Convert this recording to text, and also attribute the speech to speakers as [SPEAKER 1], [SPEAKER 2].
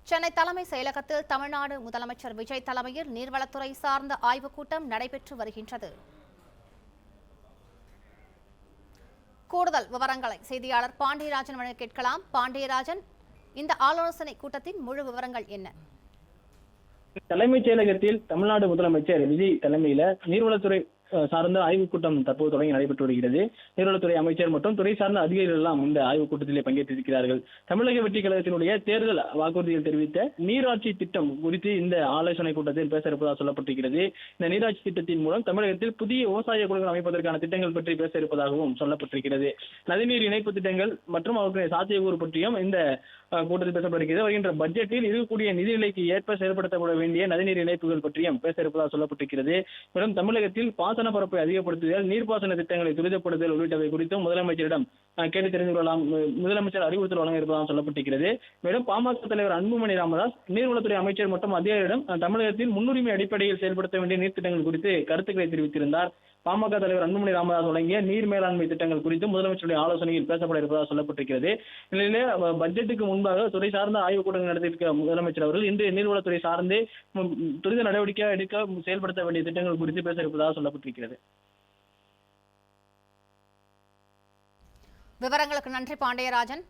[SPEAKER 1] சென்னை தலைமைச் செயலகத்தில் தமிழ்நாடு முதலமைச்சர் விஜய் தலைமையில் நீர்வளத்துறை சார்ந்த ஆய்வுக் கூட்டம் நடைபெற்று வருகின்றது. கூடுதல் விவரங்களை செய்தியாளர் பாண்டியராஜன் வழங்க கேட்கலாம். பாண்டியராஜன், இந்த ஆலோசனை கூட்டத்தின் முழு விவரங்கள் என்ன?
[SPEAKER 2] தலைமைச் செயலகத்தில் தமிழ்நாடு முதலமைச்சர் விஜய் தலைமையில நீர்வளத்துறை சார்ந்த ஆய்வுக் கூட்டம் தற்போது தொடங்கி நடைபெற்று வருகிறது. நீர்வளத்துறை அமைச்சர் மற்றும் துறை சார்ந்த அதிகாரிகள் எல்லாம் இந்த ஆய்வுக் கூட்டத்திலே பங்கேற்றிருக்கிறார்கள். தமிழக வெற்றி கழகத்தினுடைய தேர்தல் வாக்குறுதியில் தெரிவித்த நீராட்சி திட்டம் குறித்து இந்த ஆலோசனை கூட்டத்தில் பேச இருப்பதாக சொல்லப்பட்டிருக்கிறது. இந்த நீராட்சி திட்டத்தின் மூலம் தமிழகத்தில் புதிய விவசாய குழுக்கள் அமைப்பதற்கான திட்டங்கள் பற்றி பேச இருப்பதாகவும் சொல்லப்பட்டிருக்கிறது. நதிநீர் இணைப்பு திட்டங்கள் மற்றும் அவர்களுடைய சாத்தியக்கூறு பற்றியும் இந்த கூட்டத்தில் பேசப்படுகிறது. வருகின்ற பட்ஜெட்டில் இருக்கக்கூடிய நிதிநிலைக்கு ஏற்ப செயல்படுத்தப்பட வேண்டிய நதிநீர் இணைப்புகள் பற்றியும் பேச இருப்பதாக சொல்லப்பட்டிருக்கிறது. மேலும் தமிழகத்தில் பாசன பரப்பை அதிகப்படுத்துதல், நீர்ப்பாசன திட்டங்களை துரிதப்படுத்துதல் உள்ளிட்டவை குறித்தும் முதலமைச்சரிடம் கேட்டு தெரிந்து கொள்ளலாம் முதலமைச்சர் அறிவுறுத்தல் வழங்க இருப்பதாக சொல்லப்பட்டிருக்கிறது. மேலும் பாமக தலைவர் அன்புமணி ராமதாஸ் நீர்வளத்துறை அமைச்சர் மற்றும் அதிகாரியிடம் தமிழகத்தில் முன்னுரிமை அடிப்படையில் செயல்படுத்த வேண்டிய நீர் திட்டங்கள் குறித்து கருத்துக்களை தெரிவித்திருந்தார். பாமக தலைவர் அன்புமணி ராமதாஸ் வழங்கிய நீர் மேலாண்மை திட்டங்கள் குறித்து முதலமைச்சருடைய ஆலோசனையில் பேசப்பட இருப்பதாக சொல்லப்பட்டிருக்கிறது. இந்நிலையிலே பட்ஜெட்டுக்கு முன்பாக துறை சார்ந்த ஆய்வுக் கூட்டங்கள் நடத்தியிருக்க முதலமைச்சர் அவர்கள் இன்று நீர்வளத்துறை சார்ந்து துரித நடவடிக்கை எடுக்க செயல்படுத்த வேண்டிய திட்டங்கள் குறித்து பேச இருப்பதாக சொல்லப்பட்டிருக்கிறது.
[SPEAKER 1] விவரங்களுக்கு நன்றி பாண்டியராஜன்.